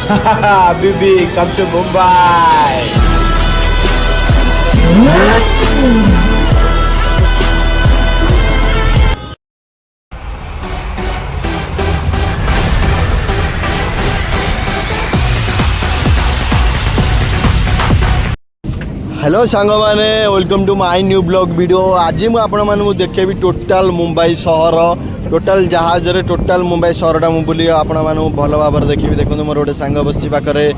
Bibi, come to Mumbai. Hello सांग मैंने welcome to my new blog video. आज मुझे आपण मानू देखेबी टोटाल मुंबई सहर टोटाल जहाज रे टोटाल मुंबई सहरटा मुझे बुली आपण मानू भल भाव देखी। देखो मोर गोटे सांग बस पाखे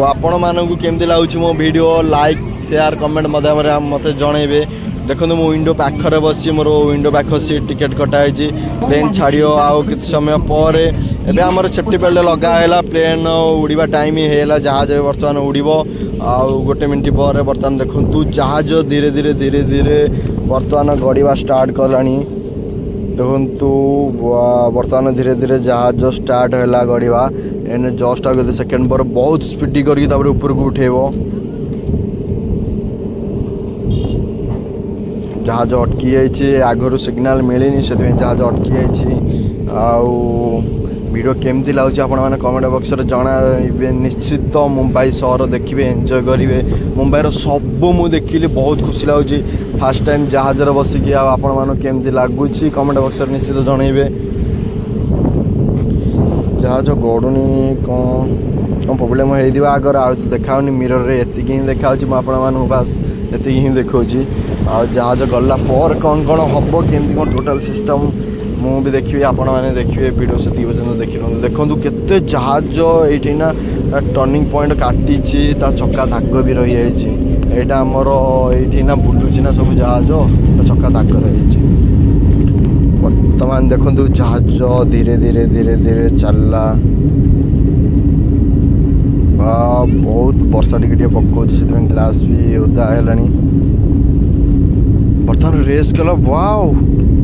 आपण मानू केमती लगुच मो वीडियो लाइक शेयर कमेंट मत जनइबे। देखो मो विंडो पाखरे बस मोर विंडो पाख सीट टिकेट कटाई प्लेन छाड़ो आउ कि समय पर एबे आमर सेफ्टी बेल्ट लगा प्लेन उड़ीबा टाइम है जहाज बर्तमान उड़ीब आउ गोटे मिनट पर बर्तमान देखु जहाज धीरे धीरे धीरे धीरे बर्तमान गड़िया स्टार्ट कलानी। देखु बर्तमान धीरे धीरे जहाज स्टार्ट है गड़िया एने जस्ट आगे सेकेंड पर बहुत स्पीड करके ऊपर को उठेब। जहाज अटकी जाइए आगरू सिग्नाल मिलनी से जहाज अटकी जाइए। आउ वीडियो केमती लगुच आपण मैंने कमेंट बॉक्स रे जणाइबे। निश्चित मुंबई सहर देखिए एंजॉय करेंगे। मुंबईर सब मुझे देखिली बहुत खुशी लगुच। फास्ट टाइम जहाज बसिकी आपण मानक केमती लगुच कमेंट बॉक्स रे निश्चित जनइबे। जहाज गड़ुनी कौन प्रोब्लेम हो आगर आ देखा मिरर रे एतिक ही देखा आपण बास एतिक ही देखा। आ जहाज गला पर कौन कौन हम केमती कौन टोटाल सिस्टम मु भी देखिए आपण मैंने देखिए वीडियो से पर्यटन देखी देखु केते जहाज ये ना टर्निंग पॉइंट काटी चक्का दाग भी रही है। यहाँ आमर ये ना बुलूची ना सब जहाज चक्का दाग रही। बर्तमान देखु जहाज धीरे धीरे धीरे धीरे चलला। बहुत वर्षा टिके पकाउछ से ग्लास भी ओदा है। बर्तमान रेस कला वाओ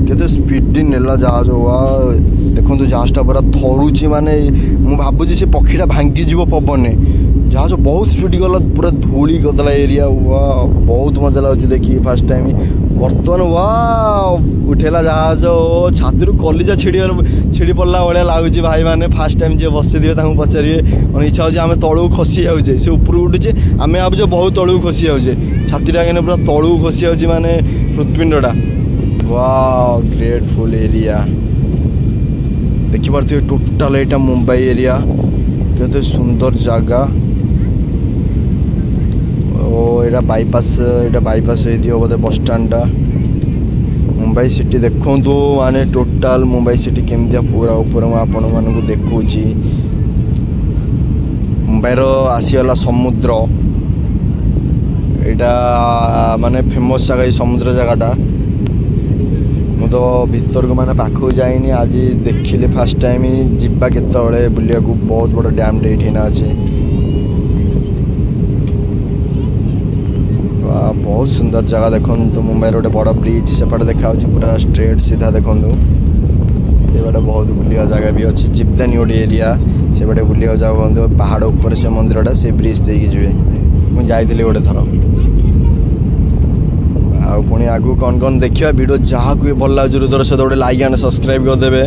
केते स्पीड नेला जहाज। वाओ देखो जहाजटा पूरा थरुची माने मु भाबुची से पक्षीटा भांगी जीव पवन। जहाज बहुत स्पीड गला पूरा धूली करदेला एरिया। वाओ बहुत मजा लगुच देखिए फास्ट टाइम। बर्तमान वाओ उठेला जहाज छाती कलिजा छिड़ी पड़ला भाया लगुच। भाई मैंने फास्ट टाइम जी बस थे पचारे मैंने इच्छा हो आम तलू खसी जाऊे से ऊपर उठुचे आम भावुचे बहुत तलू खसी जाऊे छातीटा के पूरा तलू खसी जाऊे माने हृत्पिंडटा। वाओ ग्रेटफुल एरिया देखिए टोटाल यहाँ मुंबई एरिया केते सुंदर जगह। ओ यहाँ बाईपास हो बोधे बस स्टाण्डटा मुंबई सिटी देखु माने टोटाल मुंबई सिटी केमती पूरा ऊपर आपण मानक देखुची। मुंबईर आसीगला समुद्र यहाँ माने फेमस जगह समुद्र जगहटा। मु तो भीतर को माने पाखु जाइनी आज देखिले फास्ट टाइम जिबा केतबेले बुलिया को। बहुत बड़ डैम डेट ना अच्छे बहुत सुंदर जगह देखो। मुंबई रोटे बड़ ब्रिज सेपटे देखा पूरा स्ट्रेट सीधा देखो से बाटे बहुत बुलिया जगह भी अच्छी। जिब्दानी गोटे एरिया से बाटे बुलिया जगह पहाड़ ऊपर से मंदिरटा से ब्रिज देकी जी मुझे जाइली गोटे थर। पुणी आगू कौन कौन देखिए वीडियो जहाँ को भल लगे जरूर से गोटे लाइक एंड सब्सक्राइब करदे।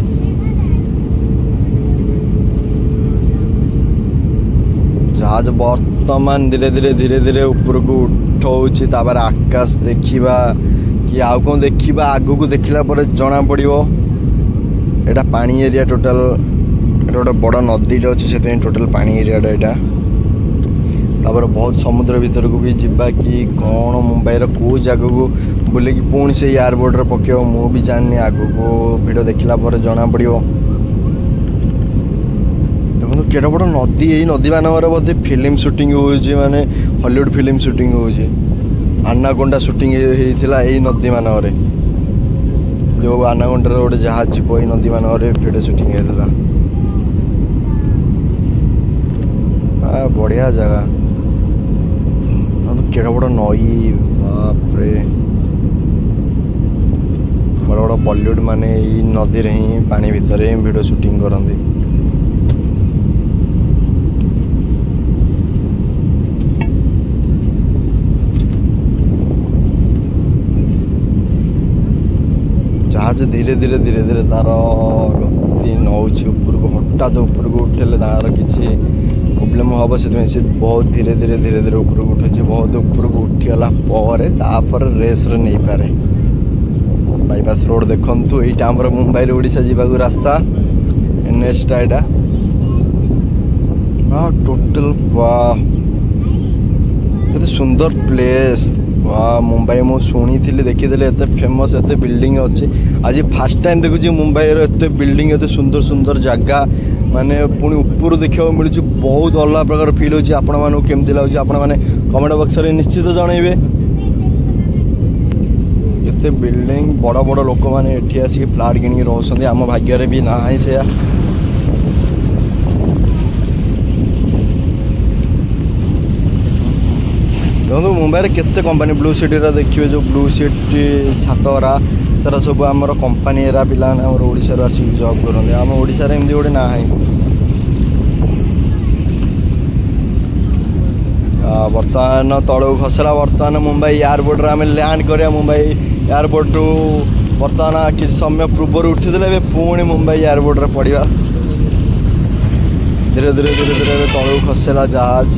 जहाज बर्तमान धीरे धीरे धीरे धीरे ऊपर को उठाऊँच आकाश देखा कि आउ कौन देखा आगू को देखला पर जना पड़ो। यहाँ पानी एरिया टोटाल गोटे बड़ नदीटे अच्छे से टोटाल पानी एरियाटा यहाँ। तापर बहुत समुद्र भीतर को भी जीवा कि कौन मुंबईर कौ जगह को बुले कि पुणी से एयरपोर्ट पकेब मु भी जानी आगू को वीडियो देखला पर जना पड़ो। देखो केड़ा बड़ नदी यही नदी मानक बोधे फिल्म शूटिंग हो माने हॉलीवुड फिल्म शूटिंग हो आनाकोंडा शूटिंग होता यही नदी मानक जो आनाकोंडार गोटे जहाज जीव यही नदी मानक वीडियो शूटिंग होता। बढ़िया जगह केड़ा बड़ नई बापरे बड़ बड़ बॉलीवुड माने यही नदी रे ही पानी भितर ही वीडियो शूटिंग करती। जहाज धीरे धीरे धीरे धीरे तार गति होउछि ऊपर को हठात ऊपर को उठेले तार किछि प्रॉब्लम हम से बहुत धीरे धीरे धीरे धीरे ऊपर को उठे बहुत ऊपर को उठीगला पर रेस रे नहीं पारे बाईपास रोड देखु यहाँ आम मुंबई ओडिशा जावाक रास्ता NH टा टोटल वाह केते सुंदर प्लेस वाह मुंबई मु शुणी देखीदे एत फेमस एत बिल्डिंग अच्छे आज फास्ट टाइम देखुची मुंबई एत बिल्डिंग एत सुंदर सुंदर जगह माने पुणी ऊपर देखा मिलूँ बहुत अलग प्रकार फिल होची आपण मानू केमती लगुच आपण माने कमेंट बॉक्स रे निश्चित जनइबे केते बिल्डिंग बड़ बड़ लोक माने एठी आसी फ्लैट किनी रहउसंदी आम भाग्य रे भी ना है से देखो मुंबई में केते कंपनी ब्लू सिटी देखिए जो ब्लू सिटी छातरा सारा सब आम कंपनी एरा पिला ओडिशा आसिक जॉब करते आम ओडिशा एमती गोटे ना है बर्तमान तलू खसला बर्तमान मुंबई एयरपोर्ट रे आम लैंड करिया मुंबई एयरपोर्ट टू बर्तमान किसी समय पूर्व उठी पुणी मुंबई एयरपोर्ट रे पड़ा धीरे धीरे धीरे धीरे तलू खसला जहाज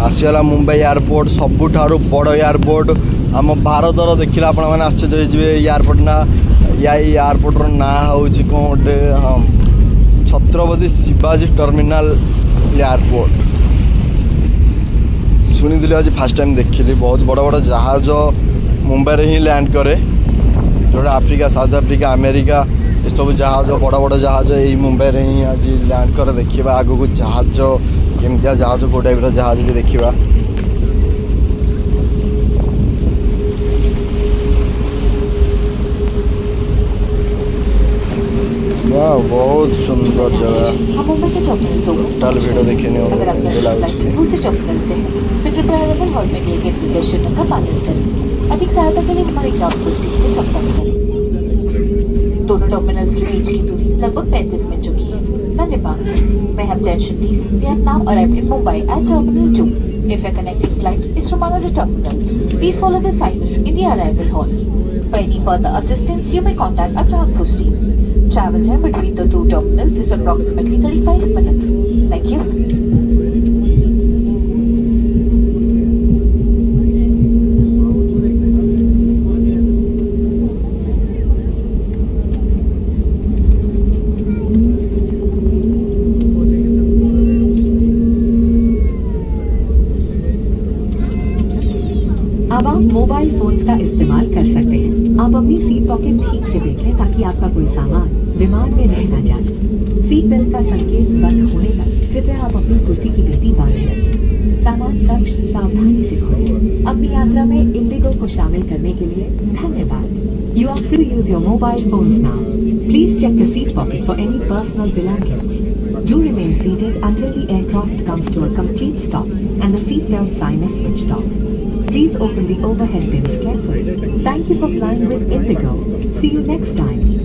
आसीगला मुंबई एयरपोर्ट सबुठारु बड़ एयरपोर्ट आम भारतर देखिला आपण मैंने आश्चर्य हो एयरपोर्ट ना या एयरपोर्टर ना हूँ कौन गोटे हाँ छत्रपति शिवाजी टर्मिनाल एयरपोर्ट शुणी आज फास्ट टाइम देखिली बहुत बड़ बड़ जहाज मुंबई रे ही लैंड करे जो आफ्रिका साउथ आफ्रिका अमेरिका ये सब जहाज बड़ बड़ जहाज यही मुंबई रे ही आज लैंड करे देखा आग को जहाज केमतिया जहाज को टाइप जहाज भी देखा बहुत सुंदर जगह टोटल वीडियो देखने अधिक सहायता के लिए हमारे ग्राफ पोस्ट से संपर्क करें। दोनों टर्मिनल्स के बीच की दूरी लगभग 35 मिनट चुकी है। धन्यवाद। May I have attention please? We have now arrived in Mumbai at Terminal 2. If your connecting flight is from another terminal, please follow the signage in the arrival hall. For any further assistance, you may contact our ground post team. Travel time between the two terminals is approximately 35 minutes. Thank you. अब आप mobile phones का इस्तेमाल कर सकते हैं। आप अपनी seat pocket ठीक से देख लें ताकि आपका कोई सामान विमान में रह न जाए। सीट बेल्ट का संकेत बंद होने तक कृपया आप अपनी कुर्सी की पेटी बांधे रखें। सामान कक्ष सावधानी से खोलें। अपनी यात्रा में इंडिगो को शामिल करने के लिए धन्यवाद। You are free to use your mobile phones now. Please check the seat pocket for any personal belongings. Do remain seated until the aircraft comes to a complete stop and the seat belt sign is switched off. Please open the overhead bins carefully. Thank you for flying with Indigo. See you next time.